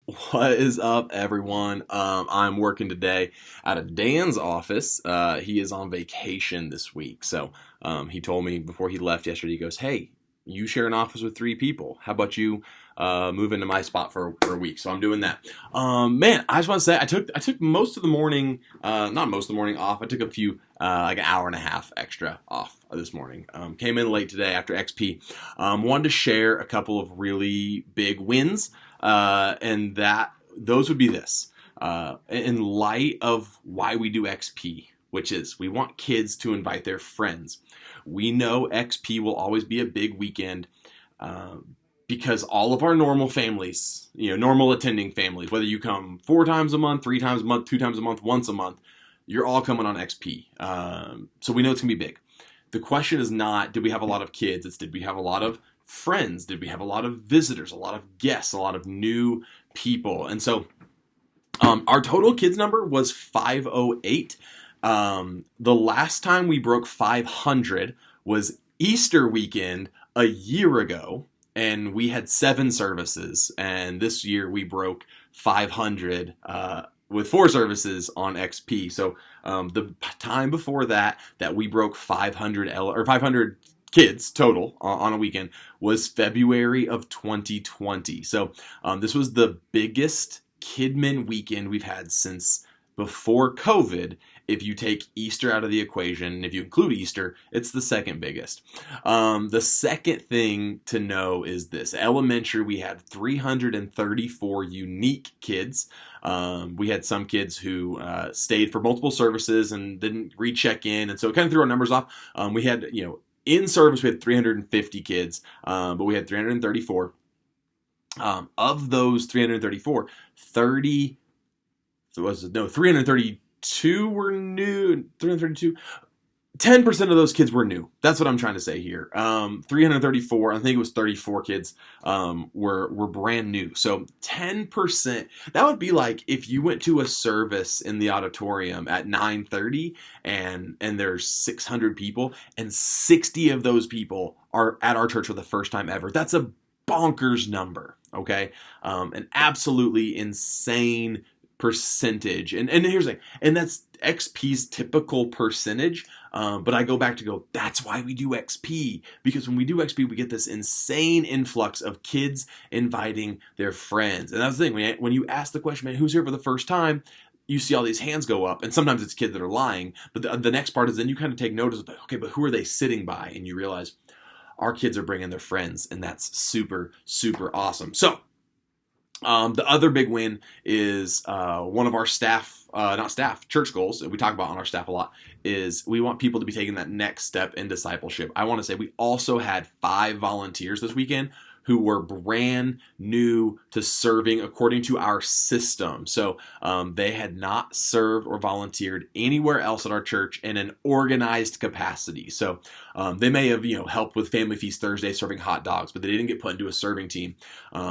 What is up, everyone? I'm working today out of Dan's office. He is on vacation this week. So he told me before he left yesterday, he goes, "Hey, you share an office with three people. How about you move into my spot for a week?" So I'm doing that. Man, I just want to say I took most of the morning, not most of the morning off. I took a few, like an hour and a half extra off this morning. Came in late today after XP. Wanted to share a couple of really big wins and that those would be this. In light of why we do XP, which is we want kids to invite their friends. We know XP will always be a big weekend because all of our normal families, normal attending families, whether you come 4 times a month, 3 times a month, 2 times a month, once a month, you're all coming on XP. So we know it's going to be big. The question is not, did we have a lot of kids? It's, did we have a lot of friends? Did we have a lot of visitors, a lot of guests, a lot of new people? And so our total kids number was 508. The last time we broke 500 was Easter weekend a year ago, and we had 7 services. And this year we broke 500 with 4 services on XP. So the time before that we broke 500 kids total on a weekend was February of 2020. So this was the biggest Kidmin weekend we've had since before COVID. If you take Easter out of the equation, and if you include Easter, it's the second biggest. The second thing to know is this. Elementary, we had 334 unique kids. We had some kids who stayed for multiple services and didn't recheck in, and so it kind of threw our numbers off. We had, in service, we had 350 kids, but we had 334. Of those 334, 332 were new. 332. 10% of those kids were new. That's what I'm trying to say here. 334, I think it was 34 kids were brand new. So 10%, that would be like if you went to a service in the auditorium at 9:30 and there's 600 people and 60 of those people are at our church for the first time ever. That's a bonkers number, okay? An absolutely insane percentage. And here's the thing, and that's XP's typical percentage. But I go back to that's why we do XP. Because when we do XP, we get this insane influx of kids inviting their friends. And that's the thing, when you ask the question, man, who's here for the first time? You see all these hands go up, and sometimes it's kids that are lying. But the next part is then you kind of take notice of, okay, but who are they sitting by? And you realize our kids are bringing their friends, and that's super, super awesome. So the other big win is one of our church goals that we talk about on our staff a lot is we want people to be taking that next step in discipleship. I want to say we also had 5 volunteers this weekend who were brand new to serving according to our system. So they had not served or volunteered anywhere else at our church in an organized capacity. So they may have helped with Family Feast Thursday serving hot dogs, but they didn't get put into a serving team.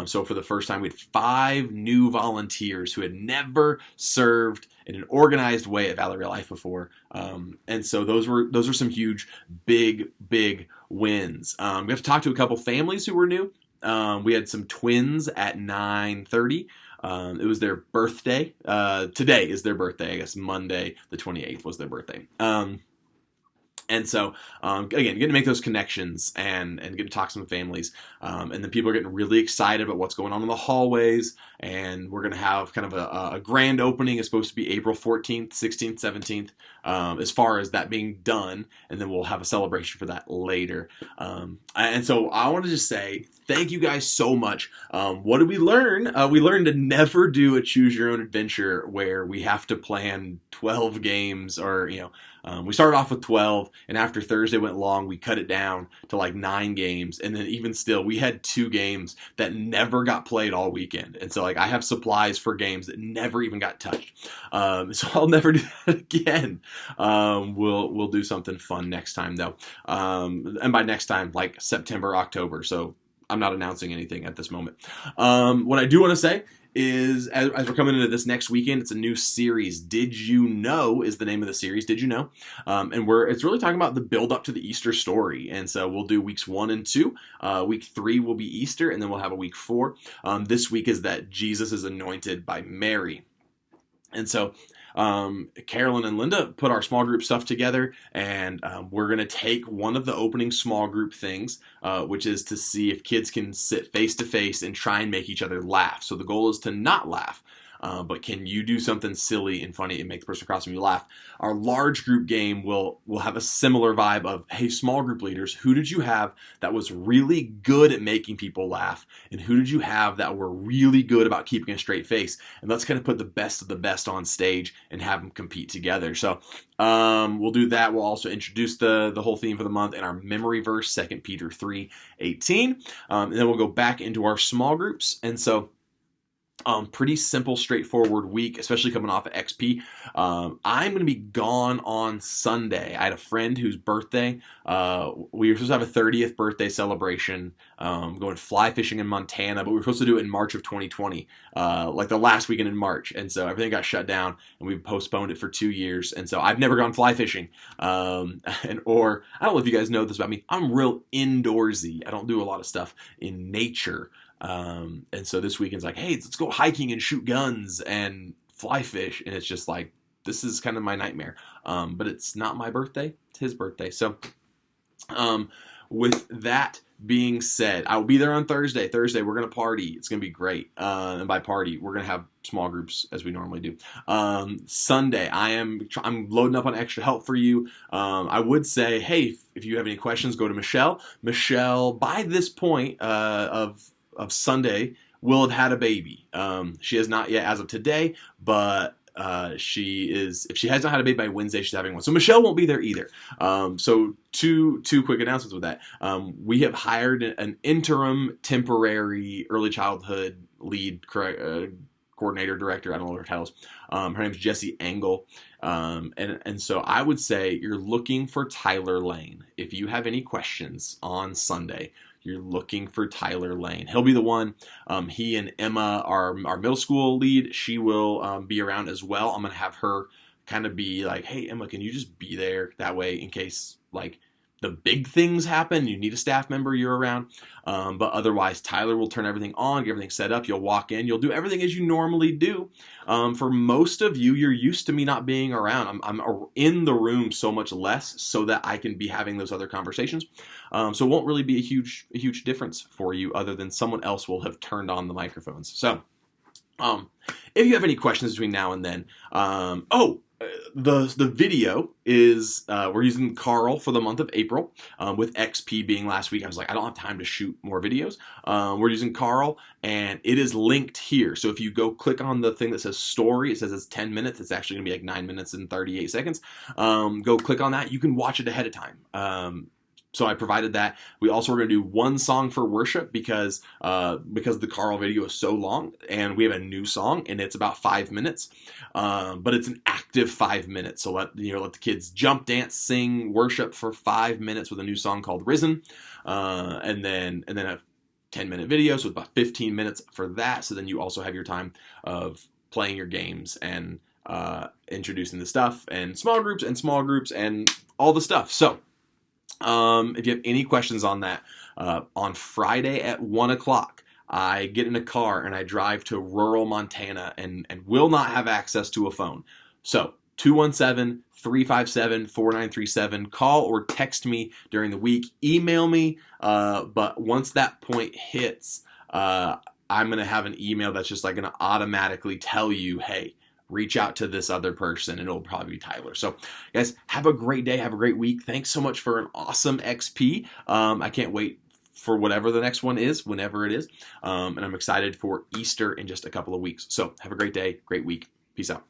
So for the first time, we had 5 new volunteers who had never served in an organized way at Valley Real Life before. And so those are some huge, big wins. We got to talk to a couple families who were new. We had some twins at 9:30. It was their birthday. Today is their birthday. I guess Monday the 28th was their birthday. And so, again, getting to make those connections and get to talk to some families. And then people are getting really excited about what's going on in the hallways. And we're going to have kind of a grand opening. It's supposed to be April 14th, 16th, 17th, as far as that being done. And then we'll have a celebration for that later. And so I want to just say thank you guys so much. What did we learn? We learned to never do a choose your own adventure where we have to plan 12 games or, we started off with 12, and after Thursday went long, we cut it down to like 9 games. And then even still, we had 2 games that never got played all weekend. And so like I have supplies for games that never even got touched. So I'll never do that again. We'll do something fun next time though. And by next time, like September, October. So I'm not announcing anything at this moment. What I do want to say is, as we're coming into this next weekend, it's a new series. Did You Know is the name of the series. Did You Know? And it's really talking about the build up to the Easter story. And so we'll do weeks 1 and 2. Week 3 will be Easter, and then we'll have a week 4. This week is that Jesus is anointed by Mary. And so Carolyn and Linda put our small group stuff together, and we're going to take one of the opening small group things, which is to see if kids can sit face to face and try and make each other laugh. So the goal is to not laugh. But can you do something silly and funny and make the person across from you laugh? Our large group game will have a similar vibe of, hey, small group leaders, who did you have that was really good at making people laugh? And who did you have that were really good about keeping a straight face? And let's kind of put the best of the best on stage and have them compete together. So we'll do that. We'll also introduce the whole theme for the month in our memory verse, 2 Peter 3:18. And then we'll go back into our small groups. And so pretty simple, straightforward week, especially coming off of XP. I'm going to be gone on Sunday. I had a friend whose birthday, we were supposed to have a 30th birthday celebration, going fly fishing in Montana, but we were supposed to do it in March of 2020, like the last weekend in March. And so everything got shut down and we postponed it for 2 years. And so I've never gone fly fishing. Or I don't know if you guys know this about me. I'm real indoorsy. I don't do a lot of stuff in nature. And so this weekend's like, hey, let's go hiking and shoot guns and fly fish. And it's just like, this is kind of my nightmare. But it's not my birthday, it's his birthday. So, with that being said, I will be there on Thursday. Thursday, we're going to party. It's going to be great. And by party, we're going to have small groups as we normally do. Sunday, I'm loading up on extra help for you. I would say, hey, if you have any questions, go to Michelle. Michelle, by this point, of Sunday, will have had a baby. She has not yet as of today, but if she has not had a baby by Wednesday, she's having one. So Michelle won't be there either. So two quick announcements with that. We have hired an interim temporary early childhood lead coordinator, director, I don't know what her title is. Her name is Jessie Engel. And so I would say you're looking for Tyler Lane. If you have any questions on Sunday, you're looking for Tyler Lane. He'll be the one. He and Emma, our middle school lead, she will be around as well. I'm going to have her kind of be like, hey, Emma, can you just be there that way in case like the big things happen, you need a staff member, you're around. But otherwise, Tyler will turn everything on, get everything set up. You'll walk in, you'll do everything as you normally do. For most of you, you're used to me not being around. I'm in the room so much less so that I can be having those other conversations. So it won't really be a huge difference for you other than someone else will have turned on the microphones. So if you have any questions between now and then, the video is we're using Carl for the month of April, with XP being last week. I was like, I don't have time to shoot more videos. We're using Carl, and it is linked here. So if you go click on the thing that says story, it says it's 10 minutes. It's actually gonna be like 9 minutes and 38 seconds. Go click on that. You can watch it ahead of time. So I provided that. We also were going to do one song for worship because the Carl video is so long, and we have a new song and it's about 5 minutes, but it's an active 5 minutes. So let the kids jump, dance, sing, worship for 5 minutes with a new song called Risen, and then a 10-minute video, so about 15 minutes for that. So then you also have your time of playing your games and introducing the stuff and small groups and all the stuff. So. If you have any questions on that, on Friday at 1 o'clock, I get in a car and I drive to rural Montana and will not have access to a phone. So 217-357-4937. Call or text me during the week. Email me. But once that point hits, I'm going to have an email that's just like going to automatically tell you, hey, reach out to this other person, and it'll probably be Tyler. So, guys, have a great day. Have a great week. Thanks so much for an awesome XP. I can't wait for whatever the next one is, whenever it is. And I'm excited for Easter in just a couple of weeks. So, have a great day, great week. Peace out.